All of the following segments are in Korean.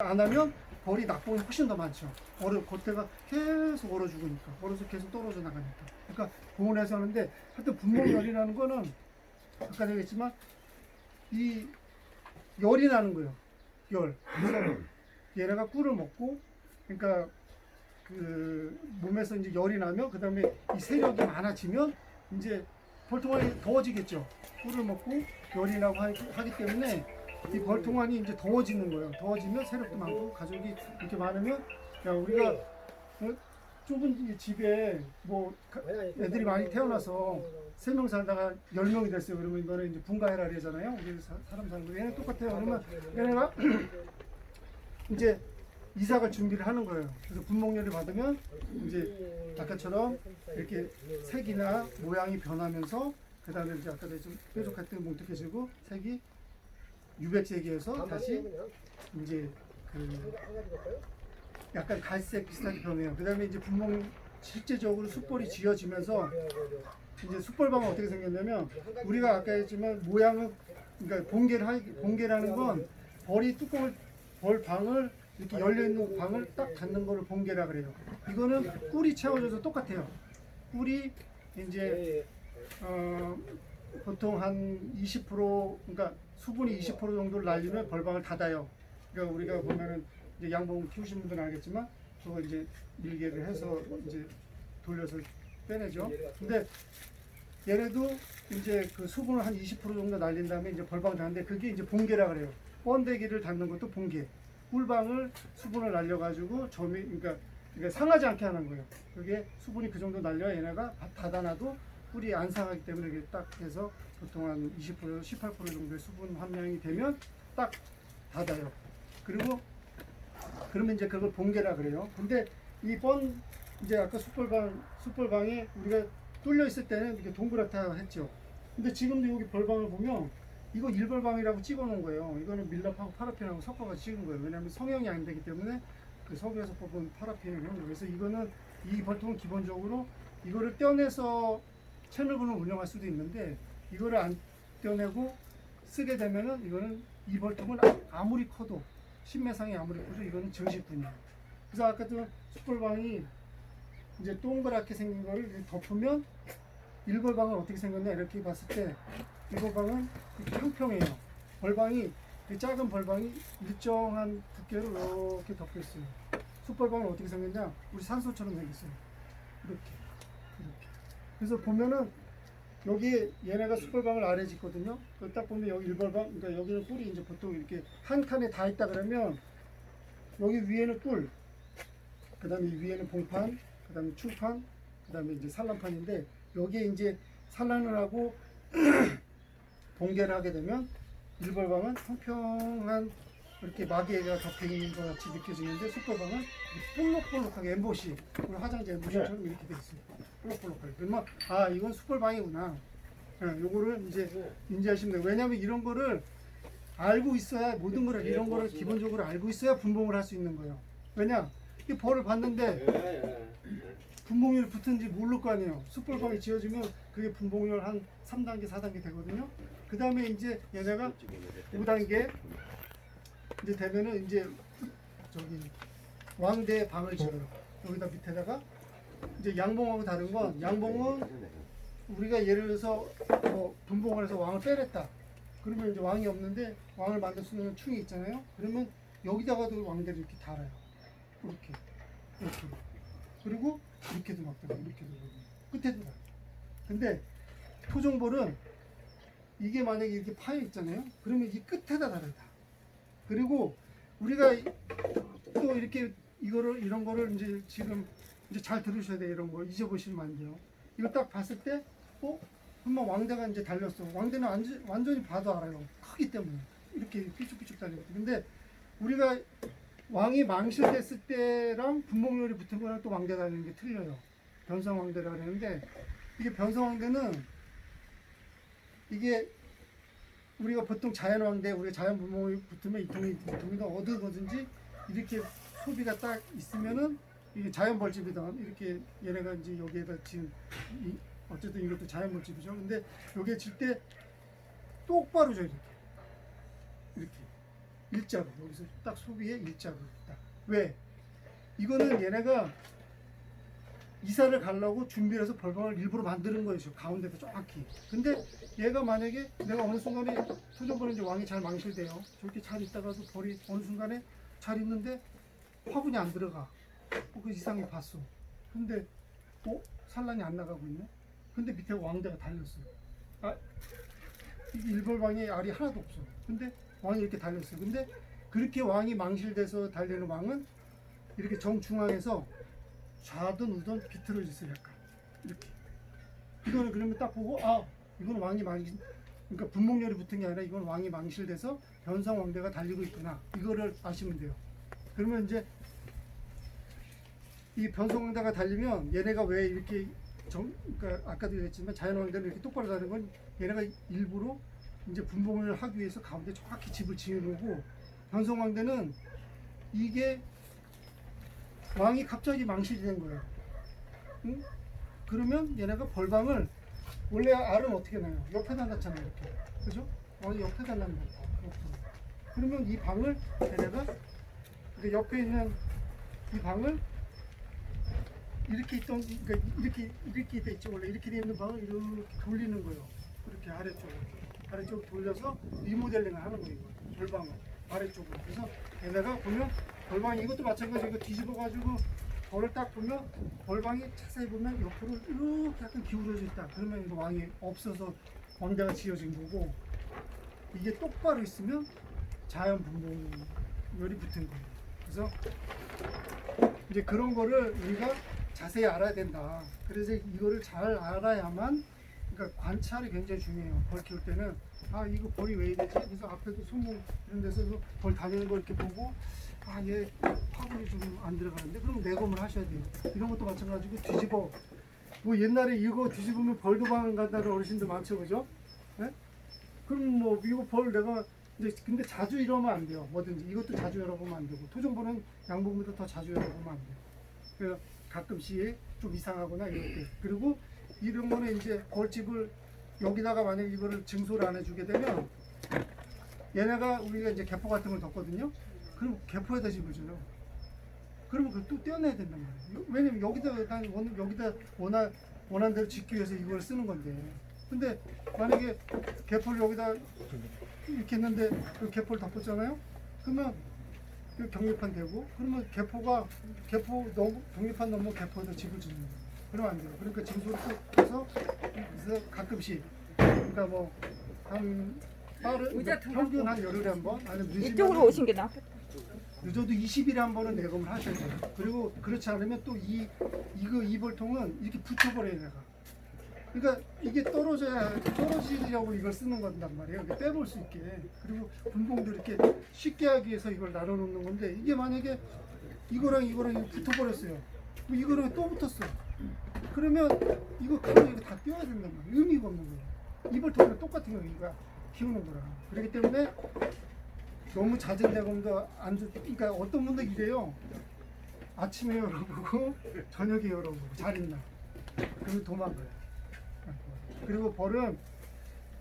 안 하면 벌이 낙봉이 훨씬 더 많죠. 겉에가 계속 얼어 죽으니까, 얼어서 계속 떨어져 나가니까. 그러니까 보온해서 하는데, 하여튼 분목열이라는 거는 아까 얘기했지만 이 열이 나는 거예요. 열. 그래서 얘네가 꿀을 먹고, 그러니까 그 몸에서 이제 열이 나면 그 다음에 이 세력이 많아지면 이제 벌통환이 더워지겠죠. 꿀을 먹고 열이 나고 하기 때문에 이 벌통환이 이제 더워지는 거예요. 더워지면 세력도 많고 가족이 이렇게 많으면, 야, 우리가 좁은 집에 뭐 애들이 많이 태어나서 3명 살다가 10명이 됐어요. 그러면 이거는 이제 분가해라 그러잖아요. 우리 사람 사는 거. 얘네 똑같아요. 그러면 얘네가 이제 이사갈 준비를 하는 거예요. 그래서 분목열을 받으면 이제 아까처럼 이렇게 색이나 모양이 변하면서 그 다음에 이제 아까 좀 뾰족했던 뭉툭해지고 색이 유백색이어서 다시 이제 그 약간 갈색 비슷하게 변해요. 그 다음에 이제 분목 실제적으로 숯벌이 지어지면서 이제 숯벌방은 어떻게 생겼냐면, 우리가 아까 했지만 모양은, 그러니까 봉개라는 건 벌이 벌방을 이렇게 열려있는 방을 딱 닫는 거를 봉개라 그래요. 이거는 꿀이 채워져서 똑같아요. 꿀이 이제 보통 한 20%, 그러니까 수분이 20% 정도를 날리면 벌방을 닫아요. 그러니까 우리가 보면은 이제 양봉 키우시는 분들은 알겠지만 그거 이제 밀개를 해서 이제 돌려서 빼내죠. 근데 얘네도 이제 그 수분을 한 20% 정도 날린 다음에 이제 벌방을 닫는데, 그게 이제 봉개라 그래요. 번데기를 닫는 것도 봉개. 꿀방을 수분을 날려가지고 그러니까 상하지 않게 하는 거예요. 그게 수분이 그 정도 날려야 얘네가 닫아놔도 꿀이 안 상하기 때문에 이게 딱 해서 보통 한 20%, 18% 정도의 수분 함량이 되면 딱 닫아요. 그리고 그러면 이제 그걸 봉개라 그래요. 근데 이제 아까 숯벌방에 우리가 뚫려 있을 때는 이렇게 동그랗다 했죠. 근데 지금도 여기 벌방을 보면 이거 일벌방이라고 찍어 놓은 거예요. 이거는 밀랍하고 파라핀하고 섞어가지고 찍은 거예요. 왜냐하면 성형이 안 되기 때문에 그 석유에서 뽑은 파라핀을 하는 거예요. 그래서 이거는, 이 벌통은 기본적으로 이거를 떼어내서 채널분을 운영할 수도 있는데, 이거를 안 떼어내고 쓰게 되면은 이거는 이 벌통은 아무리 커도, 신매상이 아무리 커도 이거는 정식분이에요. 그래서 아까 그 숯벌방이 이제 동그랗게 생긴 거를 덮으면, 일벌방은 어떻게 생겼냐 이렇게 봤을 때 일벌방은 이렇게 평평해요. 벌방이, 작은 벌방이 일정한 두께로 이렇게 덮여 있어요. 숯벌방은 어떻게 생겼냐, 우리 산소처럼 생겼어요. 이렇게. 그래서 보면은 여기 얘네가 숯벌방을 아래 짓거든요. 딱 보면 여기 일벌방, 그러니까 여기는 꿀이 이제 보통 이렇게 한 칸에 다 있다 그러면, 여기 위에는 꿀, 그 다음에 위에는 봉판, 그 다음에 충판, 그 다음에 이제 산란판인데, 여기에 이제 산란을 하고 봉개를 하게 되면 일벌방은 평평한 이렇게 마개가 덮여 있는 것 같이 느껴지는데, 숯벌방은 볼록볼록하게 엠보시, 우리 화장지 엠보시처럼 이렇게 돼 있어요. 볼록볼록하게. 그러면 이건 숯벌방이구나. 요거를 이제 인지하시면 돼요. 왜냐하면 이런 거를 알고 있어야, 모든 거를 이런 거를 기본적으로 알고 있어야 분봉을 할 수 있는 거예요. 왜냐? 이 벌을 봤는데 분봉률이 붙은지 모를 거 아니에요. 숯벌방이 지어지면 그게 분봉률 한 3단계, 4단계 되거든요. 그 다음에 이제 얘네가 5단계 이제 되면은 이제 저기 왕대 방을 지어요. 여기다 밑에다가 이제 양봉하고 다른 건, 양봉은 우리가 예를 들어서 뭐 분봉을 해서 왕을 빼냈다. 그러면 이제 왕이 없는데 왕을 만들 수 있는 충이 있잖아요. 그러면 여기다가도 왕대를 이렇게 달아요. 이렇게. 그리고 이렇게도 막 달아요. 이렇게도 끝에도 달아요. 근데 토종벌은 이게 만약에 이렇게 파여 있잖아요. 그러면 이 끝에다 달아요. 그리고 우리가 또 이렇게 이런 거를 이제 지금 이제 잘 들으셔야 돼요. 이런 거 잊어보시면 안 돼요. 이거 딱 봤을 때, 한번 왕대가 이제 달렸어. 왕대는 완전히 봐도 알아요. 크기 때문에. 이렇게 삐쭉삐쭉 달리거든. 근데 우리가 왕이 망실됐을 때랑 분목열이 붙은 거랑 또 왕대 달리는 게 틀려요. 변성왕대라고 그러는데, 이게 변성왕대는 이게 우리가 보통 자연왕대, 우리가 자연분목이 붙으면 이 통이 더 어디거든지 이렇게 소비가 딱 있으면은 이게 자연벌집이다. 이렇게 얘네가 이제 여기에다 지금 어쨌든 이것도 자연벌집이죠. 근데 여기에 질 때 똑바로 져 이렇게. 일자로 여기서 딱 소비에 일자로 딱. 왜? 이거는 얘네가 이사를 가려고 준비를 해서 벌방을 일부러 만드는 거예요. 지금 가운데서 정확히. 근데 얘가 만약에 내가 어느 순간에 토종벌은 이제 왕이 잘 망실돼요. 저렇게 잘 있다가도 벌이 어느 순간에 잘 있는데 화분이 안 들어가. 그 이상이 봤어. 근데 산란이 안 나가고 있네. 근데 밑에 왕대가 달렸어요. 이게 일벌왕의 알이 하나도 없어. 근데 왕이 이렇게 달렸어요. 근데 그렇게 왕이 망실돼서 달리는 왕은 이렇게 정중앙에서 좌든 우든 비틀어져 있어요. 약간 이렇게. 이거는 그러면 딱 보고 이건 왕이 그러니까 분목열이 붙은 게 아니라 이건 왕이 망실돼서 변성 왕대가 달리고 있구나. 이거를 아시면 돼요. 그러면 이제 이 변성 왕대가 달리면 얘네가 왜 이렇게 그러니까 아까도 얘기했지만 자연 왕대는 이렇게 똑바로 다는 건 얘네가 일부러 이제 분봉을 하기 위해서 가운데 정확히 집을 지어놓고, 변성 왕대는 이게 왕이 갑자기 망실이 된 거예요. 응? 그러면 얘네가 벌방을 원래 알은 어떻게 나요? 옆에다 놨잖아요. 이렇게. 그죠? 옆에다 놨는 거예요. 그러면 이 방을 얘네가 옆에 있는 이 방을 이렇게 있던, 그러니까 이렇게 돼 있죠. 원래 이렇게 돼 있는 방을 이렇게 돌리는 거예요. 그렇게 아래쪽으로 돌려서 리모델링을 하는 거예요. 벌방을 아래쪽으로. 그래서 얘네가 보면 벌방이 이것도 마찬가지로 이거 뒤집어가지고 벌을 딱 보면 벌방이 자세히 보면 옆으로 이렇게 약간 기울어져 있다. 그러면 이거 왕이 없어서 왕대가 지어진 거고, 이게 똑바로 있으면 자연 분봉열이 붙은 거예요. 그래서 이제 그런 거를 우리가 자세히 알아야 된다. 그래서 이거를 잘 알아야만, 그러니까 관찰이 굉장히 중요해요. 벌 키울 때는 이거 벌이 왜 이러지? 그래서 앞에도 소문 이런 데서 벌 다니는 거 이렇게 보고 얘 화분이 좀 안 들어가는데, 그럼 내검을 하셔야 돼요. 이런 것도 마찬가지고 뒤집어. 뭐 옛날에 이거 뒤집으면 벌 도망 간다는 어르신들 많죠, 그죠? 네? 그럼 뭐 이거 벌 내가 이제 근데 자주 이러면 안 돼요. 뭐든지 이것도 자주 열어보면 안 되고, 토종벌은 양봉보다 더 자주 열어보면 안 돼요. 그래서 가끔씩 좀 이상하거나 이럴 때. 그리고 이런 거는 이제 벌집을 여기다가 만약에 이거를 증소를 안 해주게 되면 얘네가 우리가 이제 개포 같은 걸 덮거든요. 그럼 개포에다 집을 줘요. 그러면 그걸 또 떼어내야 된단 말이에요. 왜냐면 여기다 원한 대로 짓기 위해서 이걸 쓰는 건데. 근데 만약에 개포를 여기다 이렇게 했는데 그 개포를 덮었잖아요. 그러면 격리판 되고, 그러면 개포 너무 격리판 넘으면 개포에다 집을 짓는 거예요. 그러면 안 돼요. 그러니까 증소를 또 해서 가끔씩, 그러니까 뭐 평균 한 열흘에 한 번, 아니면 이쪽으로 오신 게 나아. 늦어도 20일에 한 번은 내검을 하셔야 돼요. 그리고 그렇지 않으면 또 이 벌통은 이렇게 붙여버려요, 내가. 그러니까 이게 떨어지려고 이걸 쓰는 건단 말이에요. 빼볼 수 있게. 그리고 분봉도 이렇게 쉽게 하기 위해서 이걸 나눠 놓는 건데, 이게 만약에 이거랑 붙어버렸어요. 이거랑 또 붙었어. 그러면 이거 다 띄워야 된단 말이에요. 의미가 없는 거예요. 이 벌통이랑 똑같은 거 이거 키우는 거라. 그렇기 때문에 너무 잦은 대검도 안 좋. 그러니까 어떤 분들 이래요. 아침에 열어보고 저녁에 열어보고 잘 있나. 그러면 도망가요. 그리고 벌은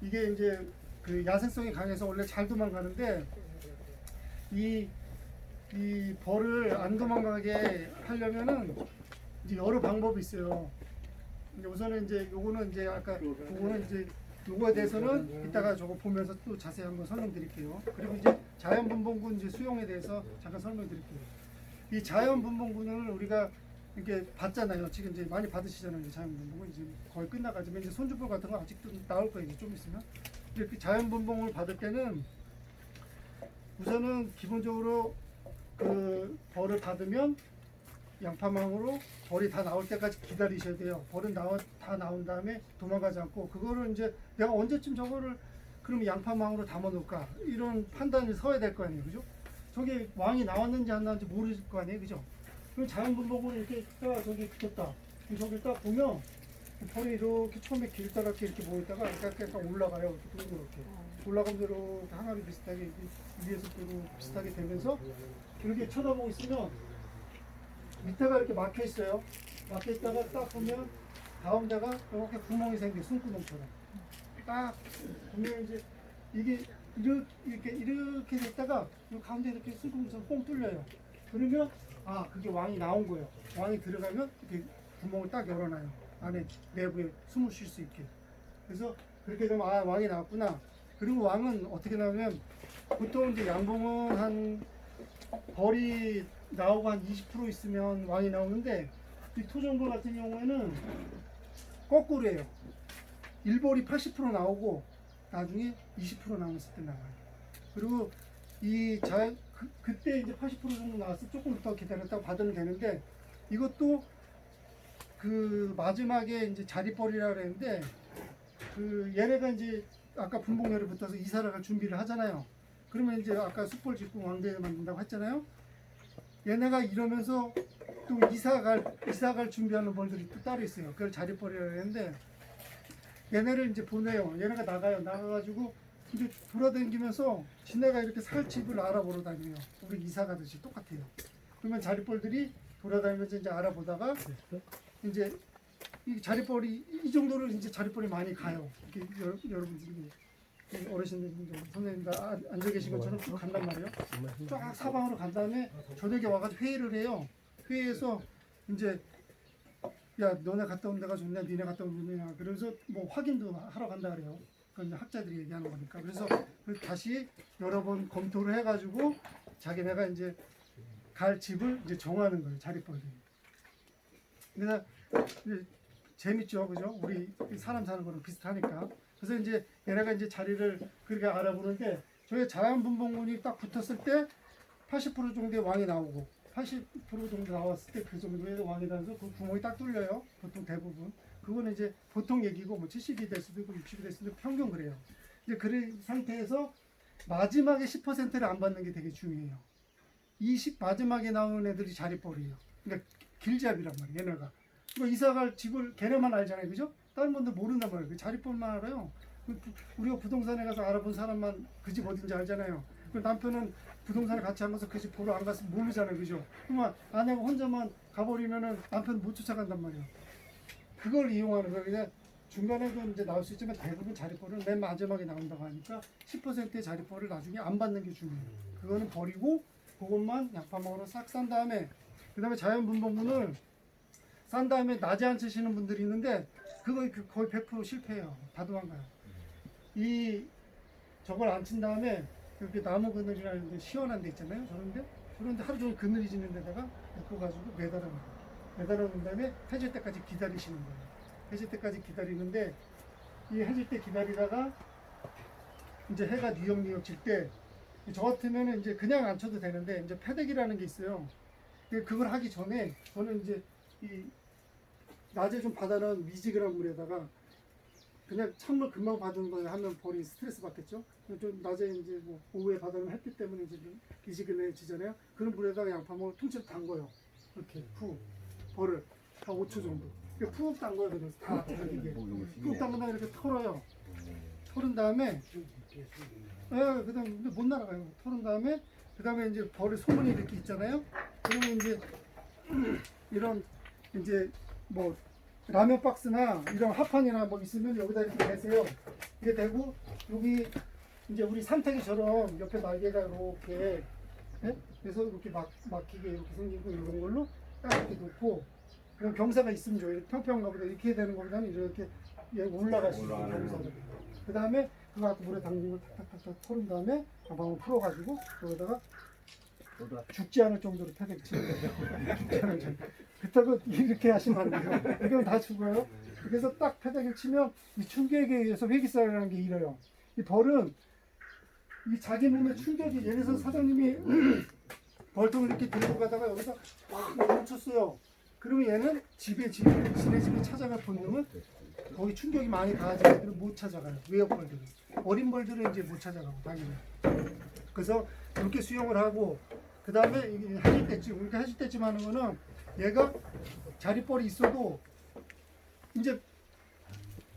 이게 이제 그 야생성이 강해서 원래 잘 도망가는데, 이 벌을 안 도망가게 하려면은 이제 여러 방법이 있어요. 이제 우선은 이제 요거는 이제 아까 그거는 이제 요거에 대해서는 이따가 저거 보면서 또 자세히 한번 설명드릴게요. 그리고 이제 자연분봉군 이제 수용에 대해서 잠깐 설명드릴게요. 이 자연분봉군을 우리가 이렇게 받잖아요. 지금 이제 많이 받으시잖아요. 이제 자연분봉은 이제 거의 끝나가지만 이제 손주벌 같은 거 아직도 나올 거예요. 이제 좀 있으면. 이렇게 자연분봉을 받을 때는 우선은 기본적으로 그 벌을 받으면 양파망으로 벌이 다 나올 때까지 기다리셔야 돼요. 벌은 다 나온 다음에 도망가지 않고, 그거를 이제 내가 언제쯤 저거를 그럼 양파망으로 담아 놓을까, 이런 판단이 서야 될 거 아니에요, 그죠? 저게 왕이 나왔는지 안 나왔는지 모를 거 아니에요, 그죠? 그럼 자연분봉으로 이렇게 저기 붙었다. 저기 딱 보면 벌이 이렇게 처음에 길다랗게 이렇게 모였다가 약간 올라가요. 이렇게 올라가면 이렇게 항아리 비슷하게 위에서 또 비슷하게 되면서 이렇게 쳐다보고 있으면 밑에가 이렇게 막혀 있어요. 막혀 있다가 딱 보면 가운데가 이렇게 구멍이 생겨, 숨구멍처럼. 딱 보면 이제 이게 이렇게 됐다가 이 가운데 이렇게 수동선 뻥 뚫려요. 그러면 그게 왕이 나온 거예요. 왕이 들어가면 이렇게 구멍을 딱 열어놔요. 안에 내부에 숨을 쉴 수 있게. 그래서 그렇게 되면 왕이 나왔구나. 그리고 왕은 어떻게 나오면 보통 이제 양봉은 한 벌이 나오고 한 20% 있으면 왕이 나오는데 이 토종벌 같은 경우에는 거꾸로예요. 1벌이 80% 나오고 나중에 20% 남았을 때 나와요. 그리고 그때 이제 80% 정도 나왔을 때 조금 더 기다렸다가 받으면 되는데 이것도 그 마지막에 이제 자리벌이라 그랬는데 그 얘네가 이제 아까 분봉열에 붙어서 이사를 갈 준비를 하잖아요. 그러면 이제 아까 숯벌 짓고 왕대 만든다고 했잖아요. 얘네가 이러면서 또 이사갈 준비하는 벌들이 또 따로 있어요. 그걸 자리벌이라고 했는데 얘네를 이제 보내요. 얘네가 나가가지고 이제 돌아다니면서 지네가 이렇게 살 집을 알아보러 다녀요. 우리 이사 가듯이 똑같아요. 그러면 자리벌들이 돌아다니면서 이제 알아보다가 이제 이 자리벌이 이 정도로 이제 자리벌이 많이 가요. 이렇게 여러분들이 어르신들 선생님들 앉아 계신 것처럼 쭉 간단 말이에요. 쫙 사방으로 간 다음에 저녁에 와가지고 회의를 해요. 회의에서 이제 야 너네 갔다 온 데가 좋냐, 니네 갔다 온 데가 좋냐. 그래서 뭐 확인도 하러 간다 그래요. 그건 학자들이 얘기하는 거니까. 그래서 다시 여러 번 검토를 해가지고 자기네가 이제 갈 집을 이제 정하는 거예요. 자리벌들이. 그래서 이제 재밌죠, 그죠? 우리 사람 사는 거랑 비슷하니까. 그래서 이제 얘네가 이제 자리를 그렇게 알아보는데 저희 자연분봉군이 딱 붙었을 때 80% 정도의 왕이 나오고 80% 정도 나왔을 때 그 정도의 왕이 나와서 그 구멍이 딱 뚫려요. 보통 대부분. 그거는 이제 보통 얘기고 뭐 70이 될 수도 있고 60이 될 수도 있고 평균 그래요. 이제 그런 상태에서 마지막에 10%를 안 받는 게 되게 중요해요. 마지막에 나오는 애들이 자리벌이에요. 그러니까 길잡이란 말이에요. 얘네가. 그러니까 이사갈 집을 걔네만 알잖아요. 그죠? 다른 분들 모른단 말이에요. 자리벌만 알아요. 우리가 부동산에 가서 알아본 사람만 그 집 어딘지 알잖아요. 남편은 부동산에 같이 안 가서 그 집 보러 안 갔으면 모르잖아요. 그죠? 그러면 아내가 혼자만 가버리면은 남편 못 쫓아간단 말이에요. 그걸 이용하는 거예요. 그냥 중간에도 이제 나올 수 있지만 대부분 자리벌은 맨 마지막에 나온다고 하니까 10%의 자리벌을 나중에 안 받는 게 중요해요. 그거는 버리고 그것만 양파망으로 싹 싼 다음에 그 다음에 자연분봉군을 싼 다음에 낮에 안 치시는 분들이 있는데 그거 거의 100% 실패해요. 다 도망가요. 저걸 안 친 다음에 이렇게 나무 그늘이라는 데 시원한 데 있잖아요. 그런데 하루 종일 그늘이 지는 데다가 묶어가지고 매달아놓은 다음에 해질 때까지 기다리시는 거예요. 해질 때까지 기다리는데 이 해질 때 기다리다가 이제 해가 뉘역뉘역 질 때 저 같으면 이제 그냥 안 쳐도 되는데 이제 패대기라는 게 있어요. 그걸 하기 전에 저는 이제 낮에 좀 받아놓은 미지근한 물에다가 그냥 찬물 금방 받은 거 하면 벌이 스트레스 받겠죠. 좀 낮에 이제 뭐 오후에 받아놓은 햇빛 때문에 이제 좀 미지근해지잖아요. 그런 물에다가 양파먹을 통째로 담궈요. 이렇게 푹 벌을 한 5초 정도. 푹 담궈요. 그래서 다 들어가게. 푹 담근 다음에 이렇게 털어요. 털은 다음에 그다음에 못 날아가요. 털은 다음에 그다음에 이제 벌의 소문이 이렇게 있잖아요. 그러면 이제 이런 이제 뭐 라면 박스나 이런 합판이나 뭐 있으면 여기다 이렇게 대세요. 이게 되고 여기 이제 우리 산타기처럼 옆에 날개가 이렇게 그래서 이렇게 막히게 이렇게 생기고 이런 걸로 딱 이렇게 놓고 그럼 경사가 있으면 좋아요. 평평한가 보다 이렇게 되는 것보다는 이렇게 올라갈 수 있어요. 경사가. 그 다음에 그거 갖고 물에 담긴 걸 탁탁탁탁 털은 다음에 방방을 풀어가지고 여기다가 죽지 않을 정도로 패대기 치는 거예요. 죽지 않을 정도. 그렇다고 이렇게 하시면 안 돼요. 이렇게 하면 다 죽어요. 그래서 딱 패대기를 치면 이 충격에 의해서 회기살이라는 게 일어요. 이 벌은 이 자기 몸의 충격이 예를 들어서 사장님이 벌통을 이렇게 들고 가다가 여기서 막 멈췄어요. 그러면 얘는 지네 집에 찾아갈 본능은 거기 충격이 많이 가야지 애들은 못 찾아가요. 외역벌들은. 어린 벌들은 이제 못 찾아가고 당연히. 그래서 이렇게 수영을 하고 그 다음에 해질 때쯤 그러니까 해질 때쯤 하는 거는 얘가 자리벌이 있어도 이제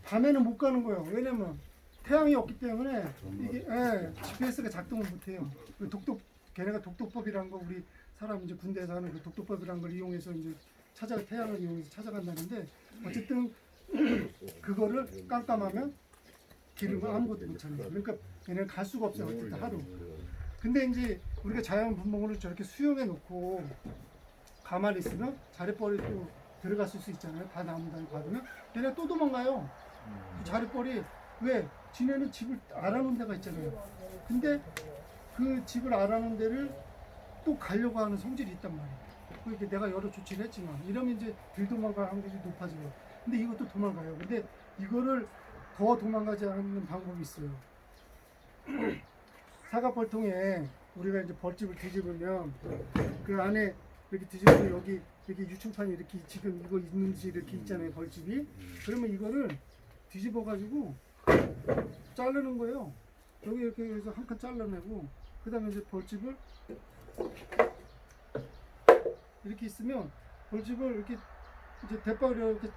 밤에는 못 가는 거예요. 왜냐면 태양이 없기 때문에 이게 GPS가 작동을 못해요. 걔네가 독도법이라는 거 우리 사람 이제 군대에서 하는 그 독도법이라는 걸 이용해서 이제 태양을 이용해서 찾아간다는데 어쨌든 그거를 깜깜하면 기름을 아무것도 못 찾는 거예요. 그러니까 얘는 갈 수가 없어요. 어쨌든 하루. 근데 이제 우리가 자연 분봉으로 저렇게 수용해 놓고 가만히 있으면 자릿벌이 또 들어갔을 수 있잖아요. 다 나무 단위 받으면 얘네 또 도망가요. 그 자릿벌이 왜? 지네는 집을 알아놓은 데가 있잖아요. 근데 그 집을 알아놓은 데를 또 가려고 하는 성질이 있단 말이에요. 그러니까 내가 여러 조치를 했지만 이러면 이제 덜 도망갈 확률이 높아져요. 근데 이것도 도망가요. 근데 이거를 더 도망가지 않는 방법이 있어요. 사과벌통에 우리가 이제 벌집을 뒤집으면 그 안에 이렇게 뒤집으면 여기 이렇게 유충판이 이렇게 지금 이거 있는지 이렇게 있잖아요. 벌집이. 그러면 이거를 뒤집어 가지고 자르는 거예요. 여기 이렇게 해서 한 칸 잘라내고 그 다음에 이제 벌집을 이렇게 있으면 벌집을 이렇게 이제 대박으로 이렇게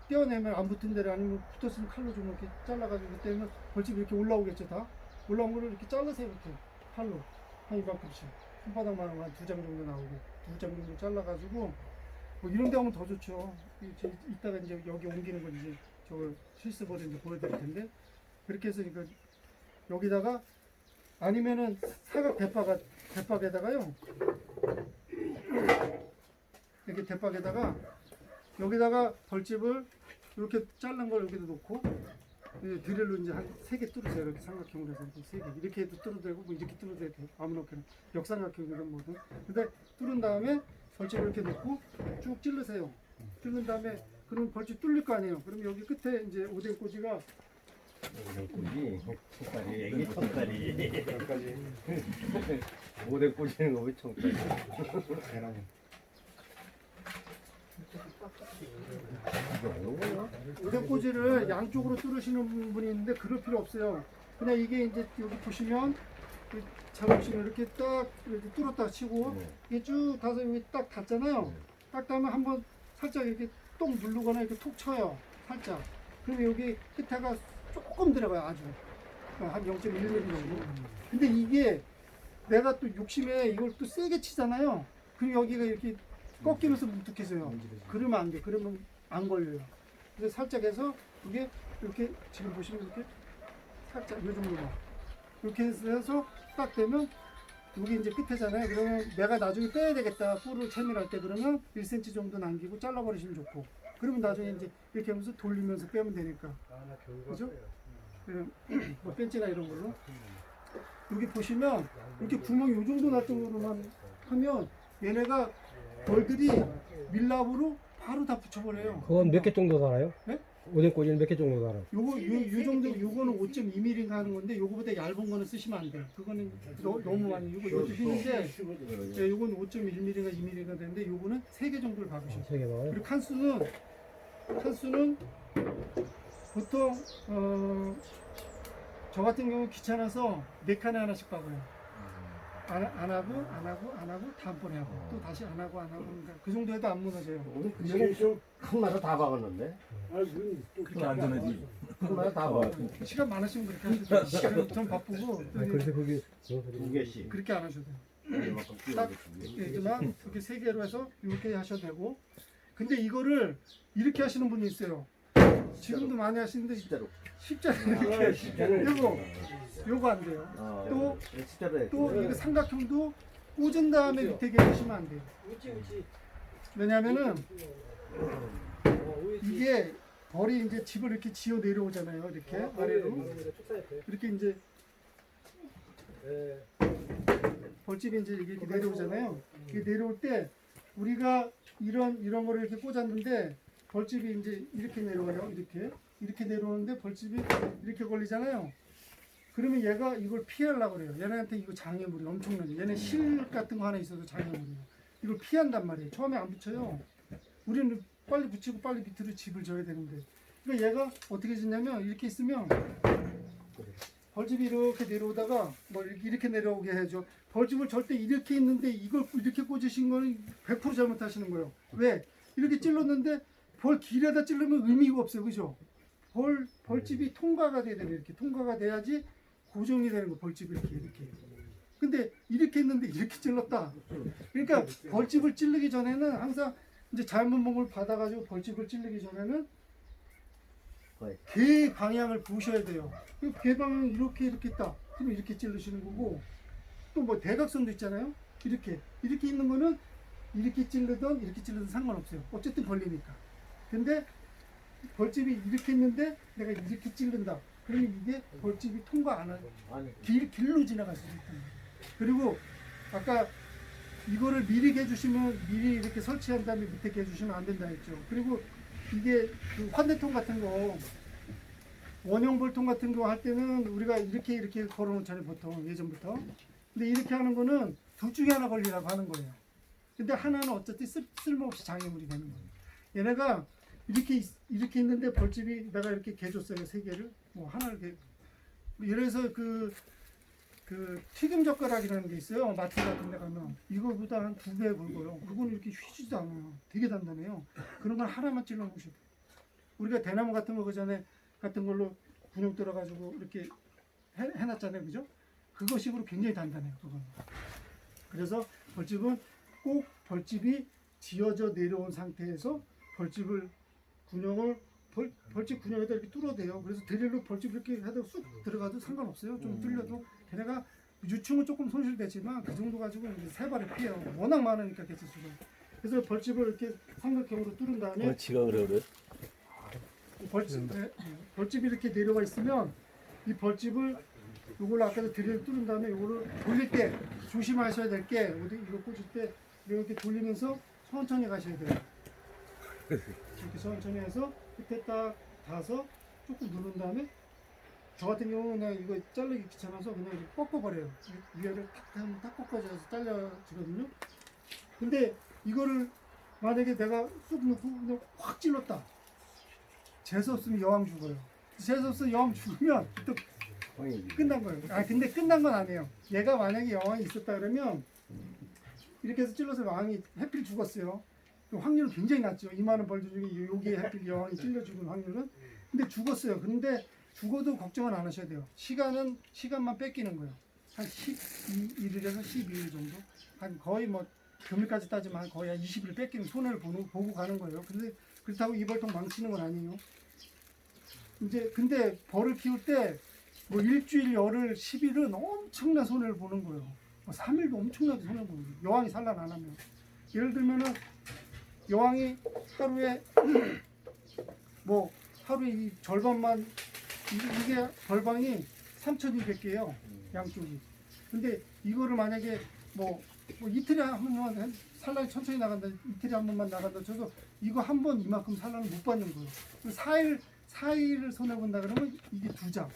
떼어내면 안 붙은 데를 아니면 붙었으면 칼로 좀 이렇게 잘라가지고 떼면 벌집이 이렇게 올라오겠죠. 다 올라온 거를 이렇게 잘라세요. 이렇게 칼로 한 이만큼씩 손바닥만한 한 2장 정도 나오고 2장 정도 잘라가지고 뭐 이런 데 하면 더 좋죠. 이따가 이제 여기 옮기는 건 이제 저걸 실습으로 이제 보여드릴 텐데 그렇게 해서 이거 여기다가 아니면은 사각 대박에다가요. 이렇게 대박에다가 여기다가 벌집을 이렇게 자른 걸 여기다 놓고 드릴로 이제 한 3개 뚫으세요. 이렇게 삼각형으로 해서 이렇게 3개 이렇게 해도 뚫어도 되고 뭐 이렇게 뚫어도 되고 아무렇게나 역삼각형이든 뭐든. 근데 뚫은 다음에 벌집을 이렇게 놓고 쭉 찔르세요. 찔른 다음에 그럼 벌집 뚫릴 거 아니에요. 그럼 여기 끝에 이제 오뎅 꼬지가 오뎅꼬지, 청다리, 애기 청다리. 오뎅 꼬지는 거 왜 청다리? 계란. 오뎅 꼬지를 양쪽으로 뚫으시는 분이 있는데 그럴 필요 없어요. 그냥 이게 이제 여기 보시면 잡으시면 이렇게 딱 이렇게 뚫었다 치고 이게 쭉 가서 여기 딱 닿잖아요. 딱 닿으면 한번 살짝 이렇게 똥 누르거나 이렇게 톡 쳐요. 살짝. 그러면 여기 끝에가 조금 들어가요. 아주 한 0.1mm 정도. 근데 이게 내가 또 욕심에 이걸 또 세게 치잖아요. 그럼 여기가 이렇게 꺾이면서 뭉툭해져요. 그러면 안 돼. 그러면 안 걸려요. 그래서 살짝 해서 이게 이렇게 지금 보시면 이렇게 살짝 이 정도만 이렇게 해서 딱 되면 여기 이제 끝에잖아요. 그러면 내가 나중에 빼야 되겠다. 뿔을 채밀할 때 그러면 1cm 정도 남기고 잘라버리시면 좋고. 그러면 나중에 이제 이렇게 하면서 돌리면서 빼면 되니까. 그죠? 뭐 벤치나 이런 걸로. 여기 보시면 이렇게 구멍이 이 정도 날 정도로만 하면 얘네가 벌들이 밀랍으로 바로 다 붙여버려요. 그건 몇 개 정도 달아요? 네? 오뎅꼬지는 몇 개 정도 달아요? 요 정도, 요거는 5.2mm인가 하는 건데, 요거보다 얇은 거는 쓰시면 안 돼요. 그거는 너무 많이, 요것도 휘는데, 예, 요거는 5.1mm가 2mm가 되는데, 요거는 3개 정도를 박으셔요. 3개 넣어요? 그리고 칸수는 보통, 저 같은 경우 귀찮아서 4칸에 하나씩 박아요. 안 하고 다음번에 하고 또 다시 안 하고 그러니까 그 정도 해도 안 무너져요. 그냥 큰 마다 다 박았는데? 그렇게 안전하지. 큰 마다 다 박았어. 시간 많으시면 그렇게 하셔도 돼요. 좀 바쁘고 그래서 거기 2개씩. 그렇게 안 하셔도 돼요. 딱 얘지만 이렇게 3개로 해서 이렇게 하셔도 되고. 근데 이거를 이렇게 하시는 분이 있어요. 지금도 많이 하시는데 십자로 이렇게 요거 안 돼요. 또 이거 삼각형도 꽂은 다음에 밑에 계시면 안 돼요. 왜냐면은 이게 벌이 이제 집을 이렇게 지어 내려오잖아요. 이렇게 아래로 이렇게 이제 벌집이 이제 이렇게 내려오잖아요. 이게 내려올 때 우리가 이런 거를 이렇게 꽂았는데 벌집이 이제 이렇게 내려와요. 이렇게 내려오는데 벌집이 이렇게 걸리잖아요. 그러면 얘가 이걸 피하려고 그래요. 얘네한테 이거 장애물이 엄청나죠. 얘네 실 같은 거 하나 있어도 장애물이에요. 이걸 피한단 말이에요. 처음에 안 붙여요. 우리는 빨리 붙이고 빨리 밑으로 집을 져야 되는데. 그러니까 얘가 어떻게 짓냐면 이렇게 있으면 벌집이 이렇게 내려오다가 뭐 이렇게 내려오게 해야죠. 벌집을 절대 이렇게 있는데 이걸 이렇게 꽂으신 거는 100% 잘못하시는 거예요. 왜? 이렇게 찔렀는데 벌 길에다 찔르면 의미가 없어요. 그죠? 벌집이 통과가 돼야 돼요. 이렇게 통과가 돼야지 고정이 되는 거. 벌집이 이렇게. 근데 이렇게 했는데 이렇게 찔렀다. 그러니까 벌집을 찌르기 전에는 항상 이제 잘못목을 받아가지고 벌집을 찌르기 전에는 개 방향을 보셔야 돼요. 개 방향 이렇게 딱. 그럼 이렇게 찌르시는 거고, 또 뭐 대각선도 있잖아요. 이렇게 있는 거는 이렇게 찔르든 상관없어요. 어쨌든 벌리니까. 근데 벌집이 이렇게 있는데 내가 이렇게 찌른다. 그러면 이게 벌집이 통과 안 하고 길로 지나갈 수 있다는 거예요. 그리고 아까 이거를 미리 해주시면 미리 이렇게 설치한 다음에 밑에 해주시면 안 된다 했죠. 그리고 이게 그 환대통 같은 거, 원형 볼통 같은 거 할 때는 우리가 이렇게 걸어놓잖아요, 보통 예전부터. 근데 이렇게 하는 거는 둘 중에 하나 걸리라고 하는 거예요. 근데 하나는 어쨌든 쓸모없이 장애물이 되는 거예요. 얘네가 이렇게 있는데 벌집이 내가 이렇게 개줬어요, 3개를. 뭐 하나를 개. 예를 들어서 그 튀김 젓가락이라는 게 있어요. 마트 같은 데 가면 이거보다 한 2배 굵어요. 그건 이렇게 휘지도 않아요. 되게 단단해요. 그런 걸 하나만 찔러 놓으셔도 돼요. 우리가 대나무 같은 거 그 전에 같은 걸로 군용 들어가지고 이렇게 해놨잖아요, 그죠? 그것식으로 굉장히 단단해요, 그건. 그래서 벌집은 꼭 벌집이 지어져 내려온 상태에서 벌집 군용에다 이렇게 뚫어대요. 그래서 드릴로 벌집 이렇게 해도 쑥 들어가도 상관없어요. 좀 뚫려도. 걔네가 유충은 조금 손실되지만 그 정도 가지고 이제 3발을 피해요. 워낙 많으니까 개체수가. 그래서 벌집을 이렇게 삼각형으로 뚫은 다음에 지가 그래. 벌집이 이렇게 내려와 있으면 이 벌집을 요걸 아까도 드릴 뚫은 다음에 요거를 돌릴 때 조심하셔야 될 게 이거 꽂을 때 이렇게 돌리면서 천천히 가셔야 돼요. 이렇게 천천히 해서 끝에 딱 닿아서 조금 누른 다음에 저 같은 경우는 그냥 이거 자르기 귀찮아서 그냥 이렇게 꺾어버려요. 위에를 탁 하면 딱 꺾어져서 잘라지거든요. 근데 이거를 만약에 내가 쑥 넣고 그냥 확 찔렀다. 재수 없으면 여왕 죽어요. 재수 없으면 여왕 죽으면 또 끝난 거예요. 근데 끝난 건 아니에요. 얘가 만약에 여왕이 있었다 그러면 이렇게 해서 찔러서 여왕이 해필 죽었어요. 확률은 굉장히 낮죠. 이만한 벌들 중에 여기에 해필 여왕이 찔려 죽은 확률은. 근데 죽었어요. 근데 죽어도 걱정은 안 하셔야 돼요. 시간만 뺏기는 거예요. 한 11일에서 12일 정도. 한 거의 뭐 금일까지 따지면 거의 한 20일 뺏기는 손해를 보고 가는 거예요. 근데 그렇다고 이 벌통 망치는 건 아니에요. 이제 근데 벌을 키울 때 뭐 일주일, 열흘, 10일은 엄청난 손해를 보는 거예요. 뭐 3일도 엄청나게 손해를 보는 거예요. 여왕이 산란 안 하면. 예를 들면은 여왕이 하루에 뭐 하루에 이 절반만 이게 벌방이 3,200개예요. 양쪽이. 근데 이거를 만약에 뭐 이틀에 한 번만 산란이 천천히 나간다. 이틀에 한 번만 나간다. 저도 이거 한 번 이만큼 산란을 못 받는 거예요. 4일을 손해본다 그러면 이게 2장.